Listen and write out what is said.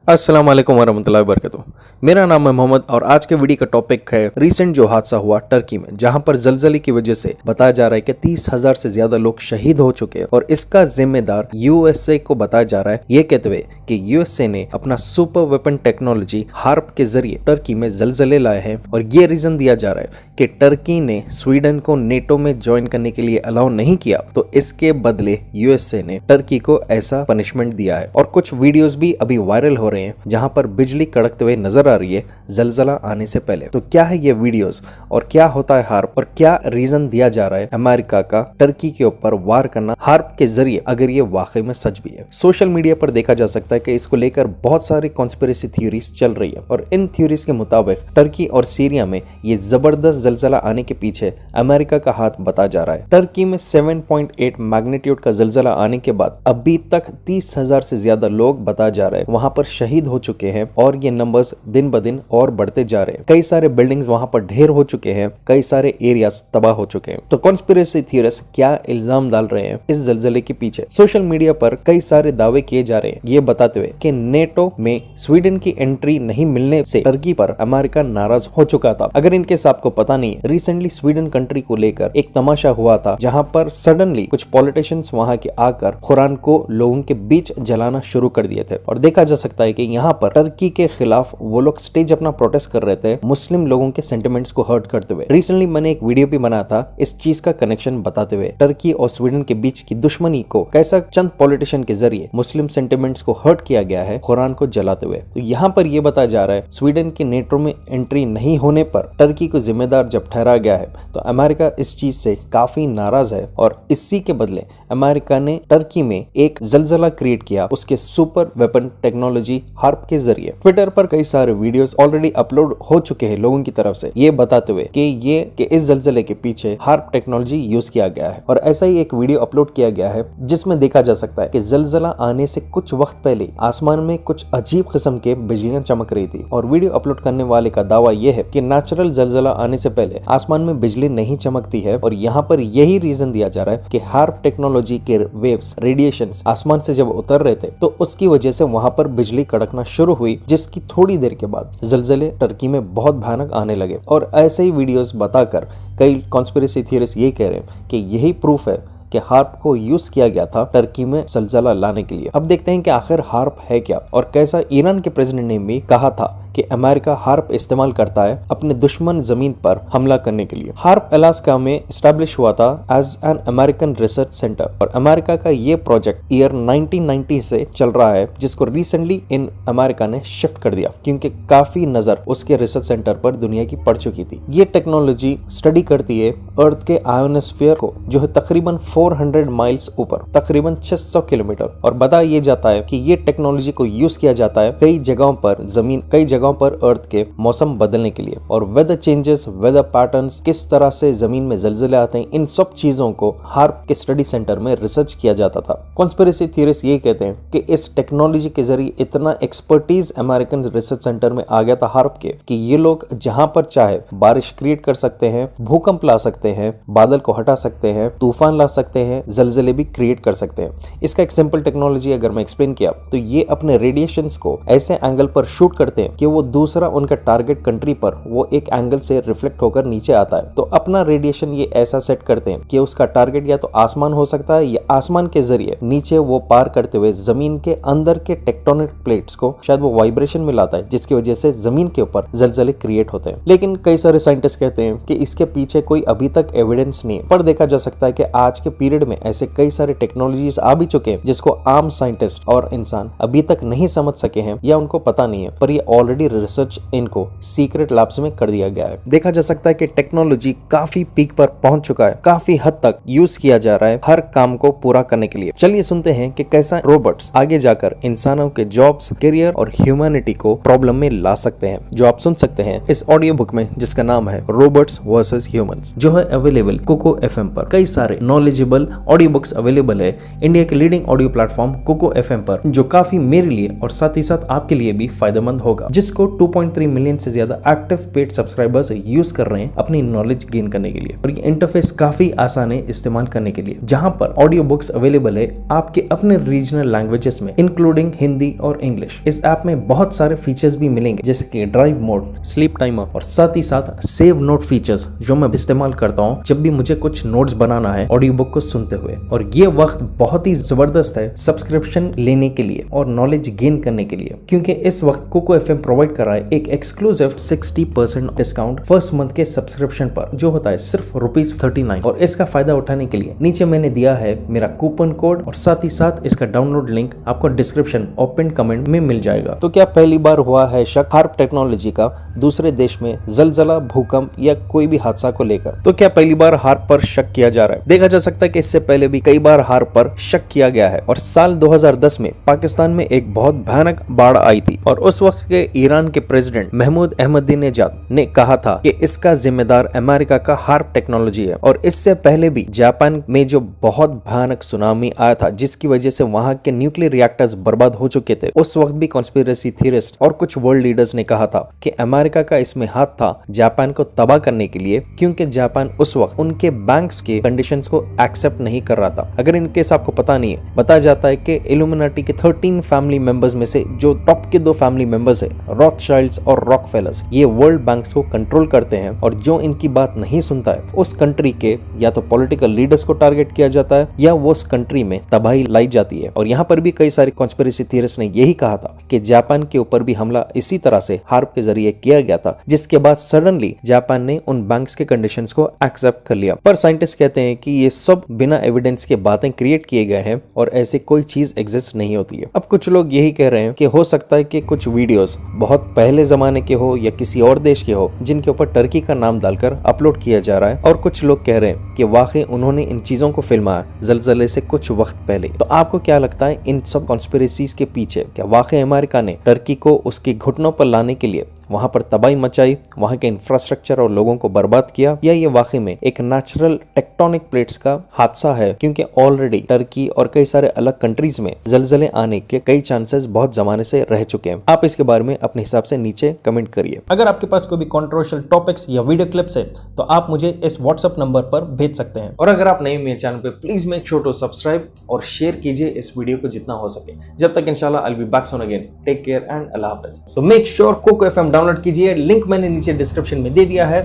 अस्सलाम वालेकुम वरहमतुल्लाहि वबरकातुहू। मेरा नाम है मोहम्मद और आज के वीडियो का टॉपिक है रिसेंट जो हादसा हुआ टर्की में, जहां पर जलजले की वजह से बताया जा रहा है कि 30,000 से ज्यादा लोग शहीद हो चुके हैं और इसका जिम्मेदार यूएसए को बताया जा रहा है। ये कहते हुए कि यूएसए ने अपना सुपर वेपन टेक्नोलॉजी हार्प के जरिए टर्की में जलजले लाए हैं और ये रीजन दिया जा रहा है कि टर्की ने स्वीडन को नेटो में ज्वाइन करने के लिए अलाउ नहीं किया, तो इसके बदले यूएसए ने टर्की को ऐसा पनिशमेंट दिया है। और कुछ वीडियोस भी अभी वायरल हो रहे हैं जहां पर बिजली कड़कते हुए नजर आ रही है जलजला आने से पहले। तो क्या है ये वीडियोस और क्या होता है हार्प और क्या रीजन दिया जा रहा है अमेरिका का टर्की के ऊपर वार करना हार्प के जरिए, अगर ये वाकई में सच भी है। सोशल मीडिया पर देखा जा सकता है कि इसको लेकर बहुत सारी कॉन्स्पिरेसी थ्योरीज चल रही है और इन थ्योरीज के मुताबिक टर्की और सीरिया में ये जबरदस्त जलजला आने के पीछे अमेरिका का हाथ बताया जा रहा है। टर्की में 7.8 मैग्नीट्यूड का जलजला आने के बाद अभी तक 30,000 से ज्यादा लोग बताया जा रहे हैं वहां पर शहीद हो चुके हैं और ये नंबर्स दिन ब दिन और बढ़ते जा रहे हैं। कई सारे बिल्डिंग्स वहां पर ढेर हो चुके हैं, कई सारे एरियाज तबाह हो चुके हैं। तो कॉन्स्पिरेसी थ्योरिस्ट क्या इल्जाम डाल रहे हैं इस जलजले के पीछे? सोशल मीडिया पर कई सारे दावे किए जा रहे हैं ये बताते हुए कि नेटो में स्वीडन की एंट्री नहीं मिलने से टर्की पर अमेरिका नाराज हो चुका था। अगर इनके आपको पता नहीं, रिसेंटली स्वीडन कंट्री को लेकर एक तमाशा हुआ था जहां पर सडनली कुछ पॉलिटिशियंस वहां के आकर कुरान को लोगों के बीच जलाना शुरू कर दिए थे और देखा जा सकता है कि यहाँ पर टर्की के खिलाफ वो लोग स्टेज अपना प्रोटेस्ट कर रहे थे, मुस्लिम लोगों के सेंटिमेंट्स को हर्ट करते हुए। रिसेंटली मैंने एक वीडियो भी बनाया था इस चीज का कनेक्शन बताते हुए टर्की और स्वीडन के बीच की दुश्मनी को कैसा चंद पॉलिटिशियन के जरिए मुस्लिम सेंटिमेंट्स को हर्ट किया गया है कुरान को जलाते हुए। तो यहाँ पर यह बताया जा रहा है स्वीडन के नेटो में एंट्री नहीं होने पर टर्की को जिम्मेदार जब ठहरा गया है तो अमेरिका इस चीज से काफी नाराज है और इसी के बदले अमेरिका ने टर्की में एक जलजला क्रिएट किया उसके सुपर वेपन टेक्नोलॉजी हार्प के जरिए। ट्विटर पर कई सारे वीडियोस ऑलरेडी अपलोड हो चुके हैं लोगों की तरफ से ये बताते हुए कि इस जलजले के पीछे हार्प टेक्नोलॉजी यूज किया गया है। और ऐसा ही एक वीडियो अपलोड किया गया है जिसमें देखा जा सकता है कि जलजला आने से कुछ वक्त पहले आसमान में कुछ अजीब किस्म के बिजलियां चमक रही थी और वीडियो अपलोड करने वाले का दावा यह है कि नेचुरल जलजला आने से पहले आसमान में बिजली नहीं चमकती है और यहाँ पर यही रीजन दिया जा रहा है कि हार्प टेक्नोलॉजी के वेव्स रेडिएशंस आसमान से जब उतर रहे थे तो उसकी वजह से वहां पर बिजली कड़कना शुरू हुई, जिसकी थोड़ी देर के बाद जलजले टर्की में बहुत भयानक आने लगे। और ऐसे ही वीडियोस बताकर कई कॉन्स्पिरेसी थियरिस्ट ये कह रहे हैं कि यही प्रूफ है कि हार्प को यूज किया गया था टर्की में जलजला लाने के लिए। अब देखते हैं कि आखिर हार्प है क्या और कैसा ईरान के प्रेसिडेंट ने भी कहा था कि अमेरिका हार्प इस्तेमाल करता है अपने दुश्मन जमीन पर हमला करने के लिए। हार्प अलास्का में एस्टैब्लिश हुआ था as an American research centre और अमेरिका का ये प्रोजेक्ट ईयर 1990 से चल रहा है, जिसको रिसेंटली इन अमेरिका ने शिफ्ट कर दिया क्योंकि काफी नजर उसके रिसर्च सेंटर पर दुनिया की पड़ चुकी थी। ये टेक्नोलॉजी स्टडी करती है अर्थ के आयोनोस्फीयर को, जो है तकरीबन 400 माइल्स ऊपर, तकरीबन 600 किलोमीटर। और बताया जाता है कि ये टेक्नोलॉजी को यूज किया जाता है कई जगहों पर पर अर्थ के मौसम बदलने के लिए और वेदर चेंजेस, वेदर पैटर्न्स, किस तरह से जमीन में जलजले आते हैं, इन सब चीजों को हार्प के स्टडी सेंटर में रिसर्च किया जाता था। कॉन्स्पिरेसी थियरिस्ट ये कहते हैं कि इस टेक्नोलॉजी के जरिए इतना एक्सपर्टीज अमेरिकन रिसर्च सेंटर में आ गया था हार्प के कि ये लोग जहां पर चाहे बारिश क्रिएट कर सकते हैं, भूकंप ला सकते हैं, बादल को हटा सकते हैं, तूफान ला सकते हैं, जलजले भी क्रिएट कर सकते हैं। इसका एक सिंपल टेक्नोलॉजी अगर मैं एक्सप्लेन किया तो ये अपने रेडिएशंस को ऐसे एंगल पर शूट करते हैं कि वो दूसरा उनका टारगेट कंट्री पर वो एक एंगल से रिफ्लेक्ट होकर नीचे आता है। तो अपना रेडिएशन ये ऐसा सेट करते हैं कि उसका टारगेट या तो आसमान हो सकता है या आसमान के जरिए नीचे वो पार करते हुए जमीन के अंदर के टेक्टोनिक प्लेट्स को शायद वो वाइब्रेशन में लाता है, जिसकी वजह से जमीन के ऊपर जलजले क्रिएट होते हैं। लेकिन कई सारे साइंटिस्ट कहते हैं कि इसके पीछे कोई अभी तक एविडेंस नहीं है, पर देखा जा सकता है कि आज के पीरियड में ऐसे कई सारे टेक्नोलॉजीज आ भी चुके हैं जिसको आम साइंटिस्ट और इंसान अभी तक नहीं समझ सके हैं या उनको पता नहीं है, पर ये ऑलरेडी रिसर्च इनको सीक्रेट लैब्स में कर दिया गया है। देखा जा सकता है कि टेक्नोलॉजी काफी पीक पर पहुंच चुका है, काफी हद तक यूज किया जा रहा है हर काम को पूरा करने के लिए। चलिए सुनते हैं कि कैसा रोबोट्स आगे जाकर इंसानों के जॉब्स, करियर और ह्यूमैनिटी को प्रॉब्लम में ला सकते हैं, जो आप सुन सकते हैं इस ऑडियो बुक में जिसका नाम है रोबोट्स वर्सेस ह्यूमंस, जो है अवेलेबल कोको एफएम पर। कई सारे नॉलेजेबल ऑडियो बुक्स अवेलेबल है इंडिया के leading audio platform Kuku FM पर, जो काफी मेरे लिए और साथ ही साथ आपके लिए भी फायदेमंद होगा, जिसको 2.3 मिलियन से ज्यादा एक्टिव पेड सब्सक्राइबर्स यूज कर रहे हैं अपनी नॉलेज गेन करने के लिए। और ये इंटरफेस काफी आसान है इस्तेमाल करने के लिए, जहां पर ऑडियो बुक्स अवेलेबल है आपके अपने रीजनल लैंग्वेजेस में इंक्लूडिंग हिंदी और इंग्लिश। इस ऐप में बहुत सारे फीचर्स भी मिलेंगे जैसे कि ड्राइव मोड, स्लीप टाइमर और साथ ही साथ सेव नोट फीचर्स जो मैं इस्तेमाल करता हूँ जब भी मुझे कुछ नोट्स बनाना है ऑडियो बुक को सुनते हुए। और ये वक्त बहुत ही जबरदस्त है सब्सक्रिप्शन लेने के लिए और नॉलेज गेन करने के लिए, क्योंकि इस वक्त कोको एफएम प्रोवाइड कर रहा है एक एक्सक्लूसिव 60% डिस्काउंट फर्स्ट मंथ के सब्सक्रिप्शन पर, जो होता है सिर्फ ₹39। और इसका फायदा उठाने के लिए नीचे मैंने दिया है मेरा कूपन कोड और साथ ही साथ इसका डाउनलोड लिंक आपको डिस्क्रिप्शन और पिन कमेंट में मिल जाएगा। तो क्या पहली बार हुआ है शक हार्प टेक्नोलॉजी का दूसरे देश में जलजला, भूकंप या कोई भी हादसा को लेकर? तो क्या पहली बार हार्प पर शक किया जा रहा है? देखा जा सकता है कि इससे पहले भी कई बार हार्प पर शक किया गया है और साल 2010 में पाकिस्तान में एक बहुत भयानक बाढ़ आई थी और उस वक्त के ईरान के प्रेसिडेंट महमूद अहमदीनेजाद ने कहा था कि इसका जिम्मेदार अमेरिका का हार्प टेक्नोलॉजी है। और इससे पहले भी जापान में जो बहुत भयानक सुनामी आया था जिसकी वजह से वहां के न्यूक्लियर रिएक्टर्स बर्बाद हो चुके थे, उस वक्त भी कॉन्स्पिरेसी थ्योरिस्ट और कुछ वर्ल्ड लीडर्स ने कहा था कि अमेरिका का इसमें हाथ था जापान को तबाह करने के लिए, क्योंकि जापान उस वक्त उनके बैंक्स के कंडीशंस को एक्सेप्ट नहीं कर रहा था। अगर इनके आपको पता नहीं है, बताया जाता है कि इल्यूमिनाटी के 13 फैमिली मेंबर्स में से जो टॉप के 2 फैमिली मेंबर्स है, रॉथशाइल्ड्स और रॉकफेलर्स, ये वर्ल्ड बैंक्स को कंट्रोल करते हैं और जो इनकी बात नहीं सुनता है उस कंट्री के या तो पॉलिटिकल लीडर्स को टारगेट किया जाता है या वो उस कंट्री में तबाही लाई जाती है। और यहाँ पर भी कई सारे कॉन्स्पिरेसी थियरिस्ट ने यही कहा था कि जापान के ऊपर भी हमला इसी तरह से हार्प के जरिए किया गया था, जिसके बाद सडनली जापान ने उन बैंक्स के कंडीशंस को एक्सेप्ट कर लिया। पर साइंटिस्ट कहते हैं कि ये सब बिना एविडेंस के बातें क्रिएट किए गए हैं और ऐसी कोई चीज एग्जिस्ट नहीं होती है। अब कुछ लोग यही कह रहे हैं कि हो सकता है कि कुछ वीडियोस बहुत पहले जमाने के हो या किसी और देश के हो जिनके ऊपर टर्की का नाम डालकर अपलोड किया जा रहा है, और कुछ लोग कह रहे हैं कि वाकई उन्होंने इन चीजों को फिल्माया जलजले से कुछ वक्त पहले। तो आपको क्या लगता है इन सब कॉन्स्पिरेसीज के पीछे क्या वाकई अमेरिका ने टर्की को उसके घुटनों पर लाने के लिए वहां पर तबाही मचाई, वहां के इंफ्रास्ट्रक्चर और लोगों को बर्बाद किया, या ये वाकई में एक नेचुरल टेक्टोनिक प्लेट्स का हादसा है? क्योंकि ऑलरेडी टर्की और कई सारे अलग कंट्रीज में जलजले आने के कई चांसेस बहुत जमाने से रह चुके हैं। आप इसके बारे में अपने हिसाब से नीचे कमेंट करिए। अगर आपके पास कोई भी कंट्रोवर्शियल टॉपिक्स या वीडियो क्लिप्स है तो आप मुझे इस व्हाट्सएप नंबर पर भेज सकते हैं। और अगर आप नए मेरे चैनल पे please make sure to subscribe और शेयर कीजिए इस वीडियो को जितना हो सके। जब तक इंशाल्लाह I will be back soon again. Take care and अल्लाह हाफिज। So make sure Kuku FM download कीजिए, लिंक मैंने नीचे डिस्क्रिप्शन में दे दिया है।